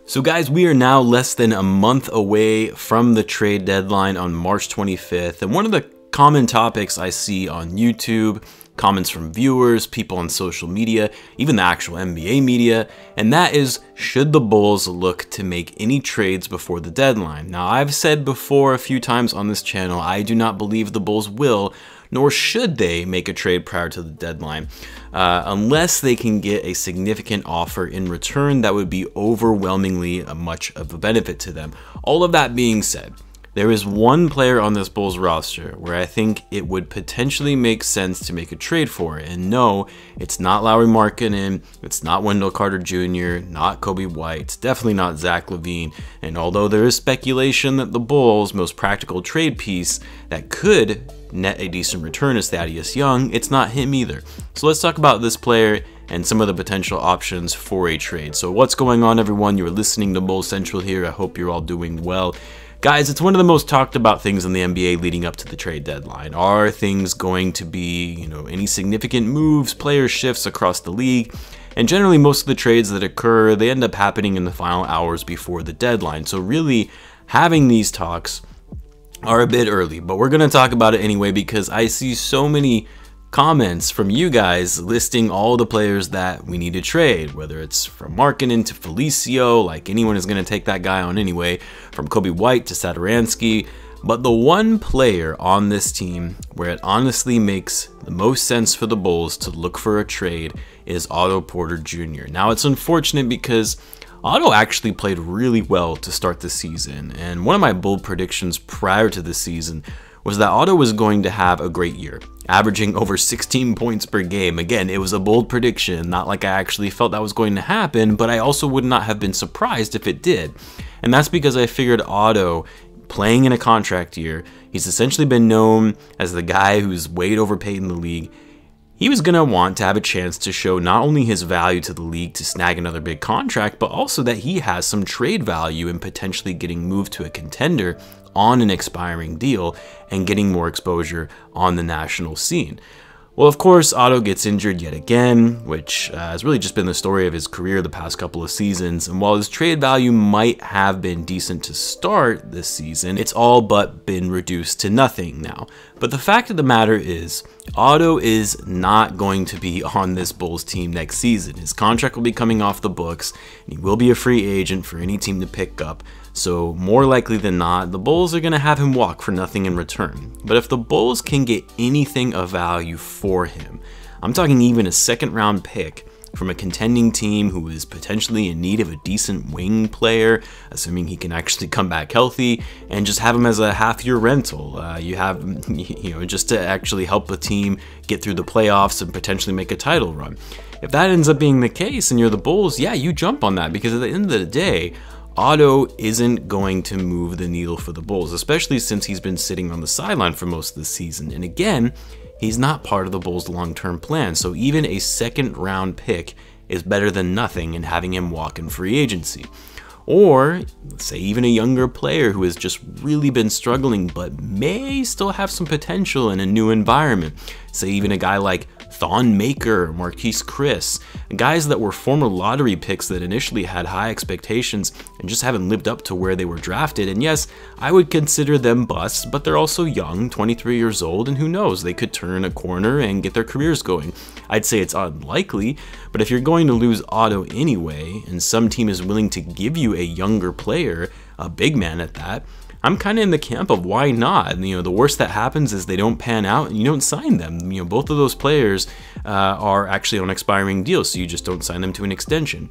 So guys, we are now less than a month away from the trade deadline on March 25th, and one of the common topics I see on YouTube, comments from viewers, people on social media, even the actual NBA media, and that is, should the Bulls look to make any trades before the deadline? Now, I've said before a few times on this channel, I do not believe the Bulls will, nor should they make a trade prior to the deadline, unless they can get a significant offer in return that would be overwhelmingly much of a benefit to them. All of that being said, there is one player on this Bulls roster where I think it would potentially make sense to make a trade for. And no, it's not Markkanen, it's not Wendell Carter Jr., not Kobe White, it's definitely not Zach LaVine. And although there is speculation that the Bulls' most practical trade piece that could net a decent return is Thaddeus Young, it's not him either. So let's talk about this player and some of the potential options for a trade. So what's going on, everyone? You're listening to Bulls Central here. I hope you're all doing well. Guys, it's one of the most talked about things in the NBA leading up to the trade deadline. Are things going to be, any significant moves, player shifts across the league? And generally, most of the trades that occur, they end up happening in the final hours before the deadline. So really, having these talks are a bit early, but we're going to talk about it anyway because I see so many comments from you guys listing all the players that we need to trade, whether it's from Markkanen to Felicio, like anyone is going to take that guy on anyway, from Kobe White to Satoransky. But the one player on this team where it honestly makes the most sense for the Bulls to look for a trade is Otto Porter Jr. Now, it's unfortunate because Otto actually played really well to start the season, and one of my bold predictions prior to the season was that Otto was going to have a great year, averaging over 16 points per game. Again, it was a bold prediction, not like I actually felt that was going to happen, but I also would not have been surprised if it did. And that's because I figured Otto, playing in a contract year, he's essentially been known as the guy who's way overpaid in the league. He was going to want to have a chance to show not only his value to the league to snag another big contract, but also that he has some trade value in potentially getting moved to a contender on an expiring deal and getting more exposure on the national scene. Well, of course, Otto gets injured yet again, which has really just been the story of his career the past couple of seasons. And while his trade value might have been decent to start this season, it's all but been reduced to nothing now. But the fact of the matter is, Otto is not going to be on this Bulls team next season. His contract will be coming off the books, and he will be a free agent for any team to pick up. So more likely than not, the Bulls are going to have him walk for nothing in return. But if the Bulls can get anything of value for him, I'm talking even a second-round pick from a contending team who is potentially in need of a decent wing player, assuming he can actually come back healthy, and just have him as a half-year rental. You have, just to actually help the team get through the playoffs and potentially make a title run. If that ends up being the case and you're the Bulls, yeah, you jump on that, because at the end of the day, Otto isn't going to move the needle for the Bulls, especially since he's been sitting on the sideline for most of the season. And again, he's not part of the Bulls' long-term plan, so even a second-round pick is better than nothing and having him walk in free agency. Or, let's say, even a younger player who has just really been struggling but may still have some potential in a new environment. Say even a guy like Thon Maker, Marquise Chris, guys that were former lottery picks that initially had high expectations and just haven't lived up to where they were drafted. And yes, I would consider them busts, but they're also young, 23 years old, and who knows, they could turn a corner and get their careers going. I'd say it's unlikely, but if you're going to lose Otto anyway, and some team is willing to give you a younger player, a big man at that, I'm kind of in the camp of why not. The worst that happens is they don't pan out and you don't sign them. Both of those players are actually on expiring deals, so you just don't sign them to an extension.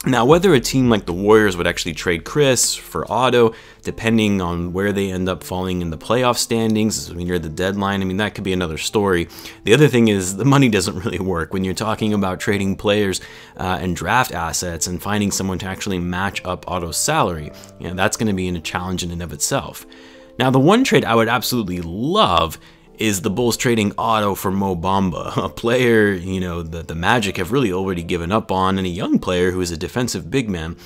Now, whether a team like the Warriors would actually trade Chris for Otto, depending on where they end up falling in the playoff standings near the deadline, that could be another story. The other thing is the money doesn't really work when you're talking about trading players and draft assets and finding someone to actually match up Otto's salary. That's going to be a challenge in and of itself. Now, the one trade I would absolutely love is the Bulls trading Otto for Mo Bamba, a player, that the Magic have really already given up on, and a young player who is a defensive big man.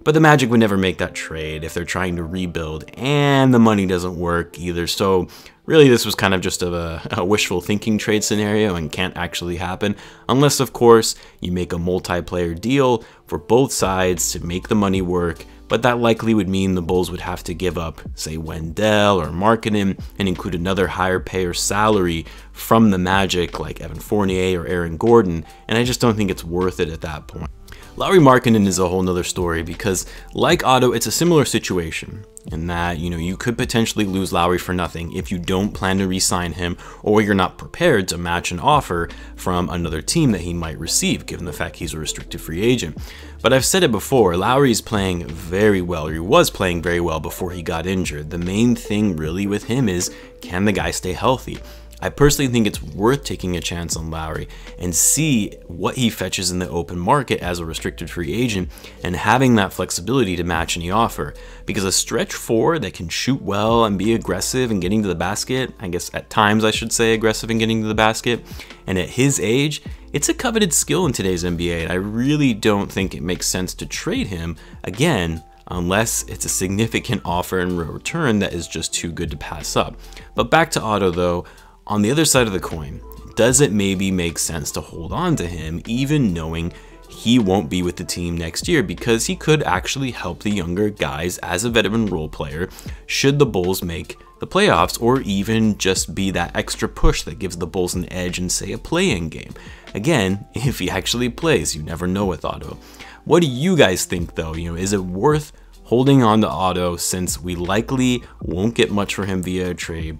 But the Magic would never make that trade if they're trying to rebuild and the money doesn't work either. So really this was kind of just a wishful thinking trade scenario and can't actually happen unless, of course, you make a multiplayer deal for both sides to make the money work. But that likely would mean the Bulls would have to give up, say, Wendell or Markkanen and include another higher payer salary from the Magic like Evan Fournier or Aaron Gordon, and I just don't think it's worth it at that point. Lauri Markkanen is a whole nother story because, like Otto, it's a similar situation in that, you could potentially lose Lauri for nothing if you don't plan to re-sign him or you're not prepared to match an offer from another team that he might receive, given the fact he's a restricted free agent. But I've said it before, Lauri's playing very well, or he was playing very well before he got injured. The main thing really with him is, can the guy stay healthy? I personally think it's worth taking a chance on Lauri and see what he fetches in the open market as a restricted free agent and having that flexibility to match any offer. Because a stretch four that can shoot well and be aggressive and getting to the basket, I guess at times I should say aggressive and getting to the basket, and at his age, it's a coveted skill in today's NBA, and I really don't think it makes sense to trade him, again, unless it's a significant offer in return that is just too good to pass up. But back to Otto though, on the other side of the coin, does it maybe make sense to hold on to him even knowing he won't be with the team next year, because he could actually help the younger guys as a veteran role player should the Bulls make the playoffs, or even just be that extra push that gives the Bulls an edge in, say, a play-in game. Again, if he actually plays, you never know with Otto. What do you guys think though? Is it worth holding on to Otto since we likely won't get much for him via a trade?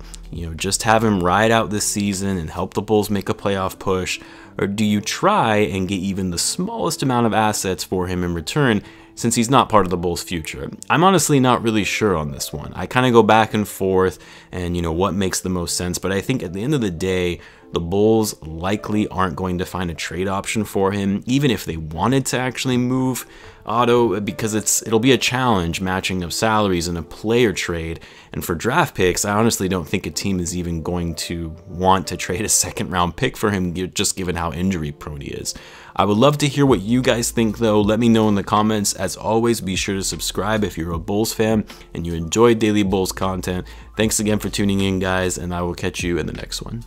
Just have him ride out this season and help the Bulls make a playoff push? Or do you try and get even the smallest amount of assets for him in return since he's not part of the Bulls' future? I'm honestly not really sure on this one. I kind of go back and forth and what makes the most sense, but I think at the end of the day, the Bulls likely aren't going to find a trade option for him, even if they wanted to actually move Otto, because it'll be a challenge matching up salaries in a player trade. And for draft picks, I honestly don't think a team is even going to want to trade a second-round pick for him, just given how injury prone he is. I would love to hear what you guys think though. Let me know in the comments. As always, be sure to subscribe if you're a Bulls fan and you enjoy daily Bulls content. Thanks again for tuning in, guys, and I will catch you in the next one.